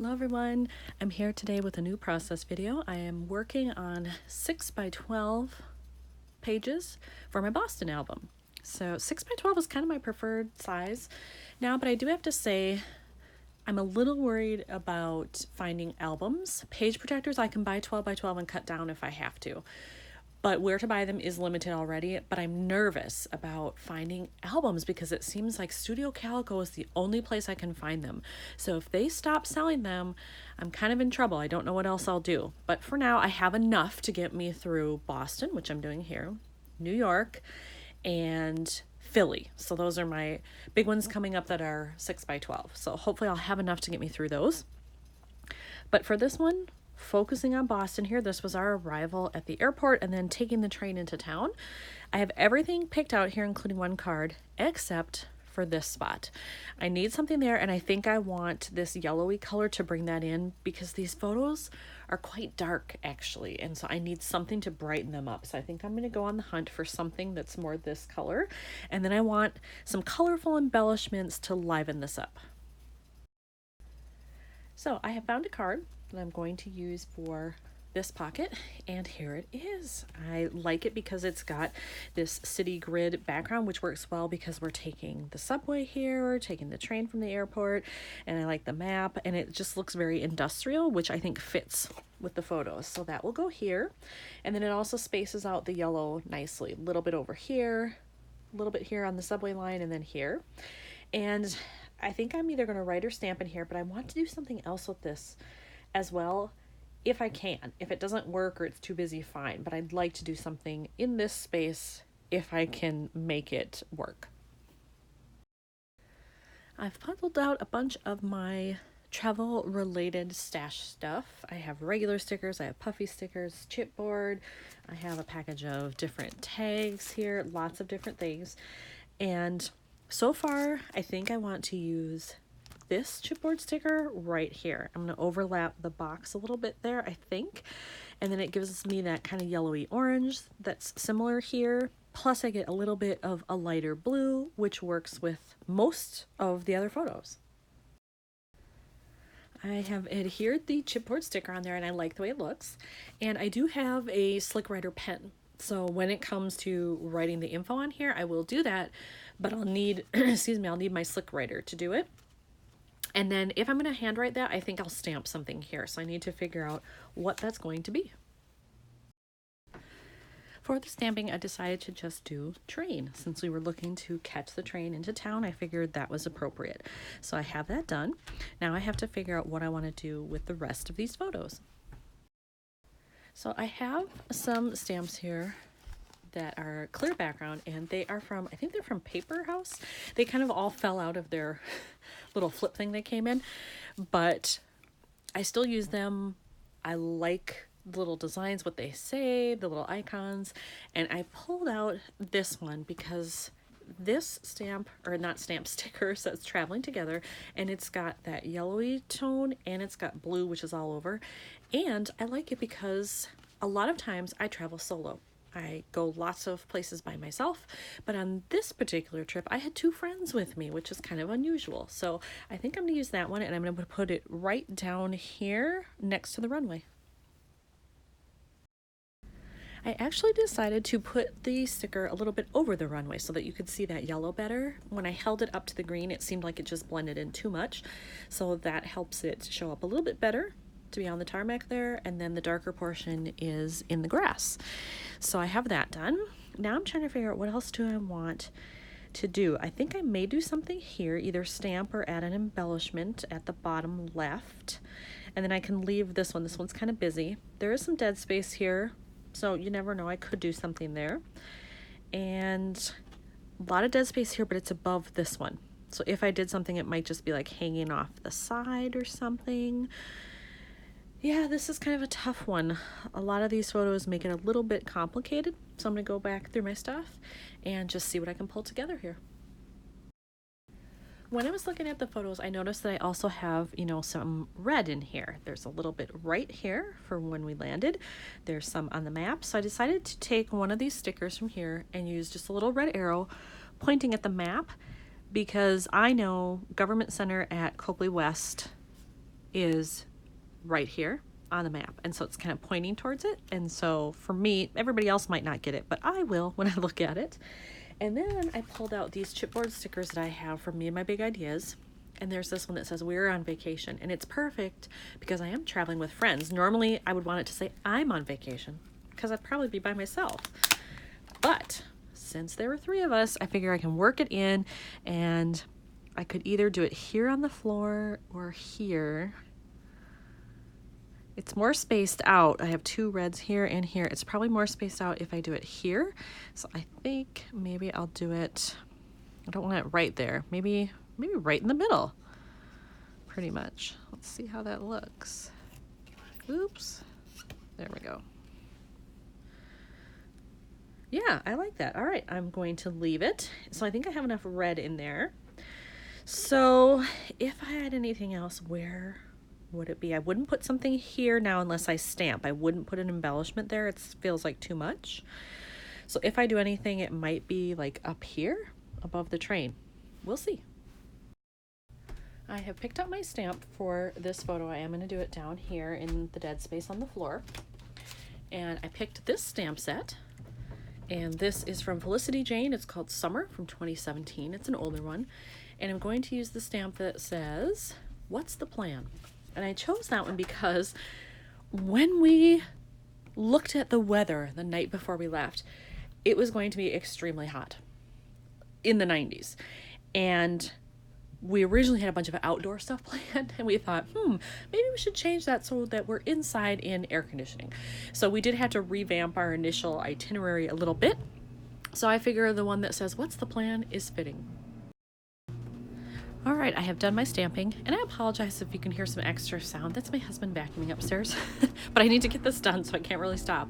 Hello everyone, I'm here today with a new process video. I am working on 6 by 12 pages for my Boston album. So 6 by 12 is kind of my preferred size now, but I do have to say I'm a little worried about finding albums. Page protectors I can buy 12 by 12 and cut down if I have to. But where to buy them is limited already, but I'm nervous about finding albums because it seems like Studio Calico is the only place I can find them. So if they stop selling them, I'm kind of in trouble. I don't know what else I'll do. But for now, I have enough to get me through Boston, which I'm doing here, New York, and Philly. So those are my big ones coming up that are 6 by 12. So hopefully I'll have enough to get me through those. But for this one, focusing on Boston here, this was our arrival at the airport and then taking the train into town. I have everything picked out here, including one card, except for this spot. I need something there, and I think I want this yellowy color to bring that in because these photos are quite dark actually, and so I need something to brighten them up. So I think I'm going to go on the hunt for something that's more this color, and then I want some colorful embellishments to liven this up. So I have found a card that I'm going to use for this pocket, and here it is. I like it because it's got this city grid background, which works well because we're taking the subway here, we're taking the train from the airport, and I like the map, and it just looks very industrial, which I think fits with the photos. So that will go here, and then it also spaces out the yellow nicely, a little bit over here, a little bit here on the subway line, and then here. And I think I'm either going to write or stamp in here, but I want to do something else with this as well if I can. If it doesn't work or it's too busy, fine, but I'd like to do something in this space if I can make it work. I've puzzled out a bunch of my travel related stash stuff. I have regular stickers, I have puffy stickers, chipboard, I have a package of different tags here, lots of different things. And so far, I think I want to use this chipboard sticker right here. I'm going to overlap the box a little bit there, I think. And then it gives me that kind of yellowy orange that's similar here. Plus I get a little bit of a lighter blue, which works with most of the other photos. I have adhered the chipboard sticker on there and I like the way it looks. And I do have a Slick Writer pen. So when it comes to writing the info on here, I will do that, but I'll need, excuse me, I'll need my Slick Writer to do it. And then if I'm going to handwrite that, I think I'll stamp something here. So I need to figure out what that's going to be. For the stamping, I decided to just do train. Since we were looking to catch the train into town, I figured that was appropriate. So I have that done. Now I have to figure out what I want to do with the rest of these photos. So I have some stamps here that are clear background, and they are from, I think they're from Paper House. They kind of all fell out of their little flip thing they came in, but I still use them. I like the little designs, what they say, the little icons, and I pulled out this one because this stamp, or not stamp, sticker says Traveling Together, and it's got that yellowy tone and it's got blue, which is all over. And I like it because a lot of times I travel solo. I go lots of places by myself, but on this particular trip I had two friends with me, which is kind of unusual. So I think I'm going to use that one, and I'm going to put it right down here next to the runway. I actually decided to put the sticker a little bit over the runway so that you could see that yellow better. When I held it up to the green, it seemed like it just blended in too much. So that helps it show up a little bit better to be on the tarmac there, and then the darker portion is in the grass. So I have that done. Now I'm trying to figure out what else do I want to do. I think I may do something here, either stamp or add an embellishment at the bottom left. And then I can leave this one. This one's kind of busy. There is some dead space here, so you never know, I could do something there. And a lot of dead space here, but it's above this one. So if I did something, it might just be like hanging off the side or something. Yeah, this is kind of a tough one. A lot of these photos make it a little bit complicated, so I'm going to go back through my stuff and just see what I can pull together here. When I was looking at the photos, I noticed that I also have, some red in here. There's a little bit right here for when we landed. There's some on the map, so I decided to take one of these stickers from here and use just a little red arrow pointing at the map, because I know Government Center at Copley West is right here on the map, and so it's kind of pointing towards it. And so for me, everybody else might not get it, but I will when I look at it. And then I pulled out these chipboard stickers that I have from me and my big ideas. And there's this one that says we're on vacation, and it's perfect because I am traveling with friends. Normally I would want it to say I'm on vacation because I'd probably be by myself. But since there were 3 of us, I figure I can work it in, and I could either do it here on the floor or here. It's more spaced out. I have 2 reds here and here. It's probably more spaced out if I do it here. So I think maybe I'll do it, I don't want it right there. Maybe right in the middle, pretty much. Let's see how that looks. Oops, there we go. Yeah, I like that. All right, I'm going to leave it. So I think I have enough red in there. So if I had anything else, where would it be? I wouldn't put something here now unless I stamp. I wouldn't put an embellishment there. It feels like too much. So if I do anything, it might be like up here above the train. We'll see. I have picked up my stamp for this photo. I am going to do it down here in the dead space on the floor. And I picked this stamp set. And this is from Felicity Jane. It's called Summer from 2017. It's an older one. And I'm going to use the stamp that says, "What's the plan?" And I chose that one because when we looked at the weather the night before we left, it was going to be extremely hot in the 90s. And we originally had a bunch of outdoor stuff planned, and we thought, maybe we should change that so that we're inside in air conditioning. So we did have to revamp our initial itinerary a little bit. So I figure the one that says, "What's the plan?" is fitting. All right, I have done my stamping, and I apologize if you can hear some extra sound. That's my husband vacuuming upstairs, but I need to get this done, so I can't really stop.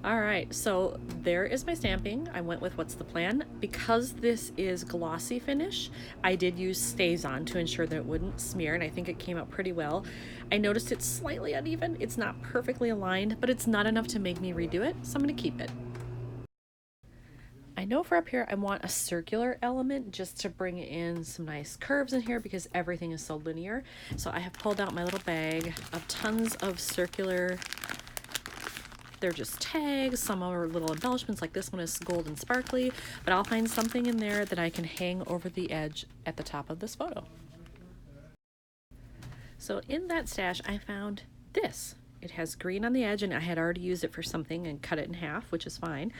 All right, so there is my stamping. I went with "What's the plan?" Because this is glossy finish, I did use StazOn to ensure that it wouldn't smear, and I think it came out pretty well. I noticed it's slightly uneven. It's not perfectly aligned, but it's not enough to make me redo it, so I'm gonna keep it. I know for up here I want a circular element just to bring in some nice curves in here because everything is so linear. So I have pulled out my little bag of tons of circular, they're just tags, some are little embellishments, like this one is gold and sparkly, but I'll find something in there that I can hang over the edge at the top of this photo. So in that stash I found this. It has green on the edge, and I had already used it for something and cut it in half, which is fine.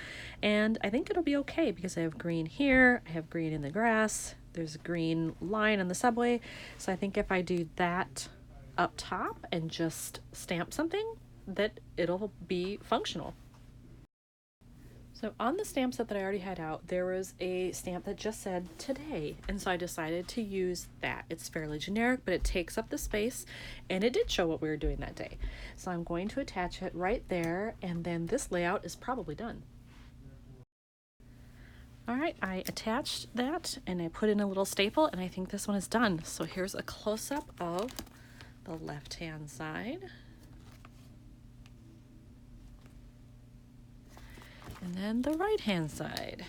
And I think it'll be okay because I have green here, I have green in the grass, there's a green line on the subway. So I think if I do that up top and just stamp something, that it'll be functional. So on the stamp set that I already had out, there was a stamp that just said "today," and so I decided to use that. It's fairly generic, but it takes up the space, and it did show what we were doing that day. So I'm going to attach it right there, and then this layout is probably done. All right, I attached that, and I put in a little staple, and I think this one is done. So here's a close-up of the left-hand side. And then the right-hand side.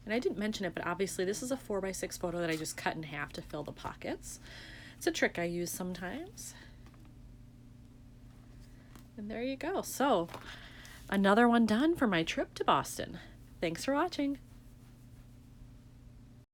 And I didn't mention it, but obviously this is a 4x6 photo that I just cut in half to fill the pockets. It's a trick I use sometimes. And there you go. So another one done for my trip to Boston. Thanks for watching.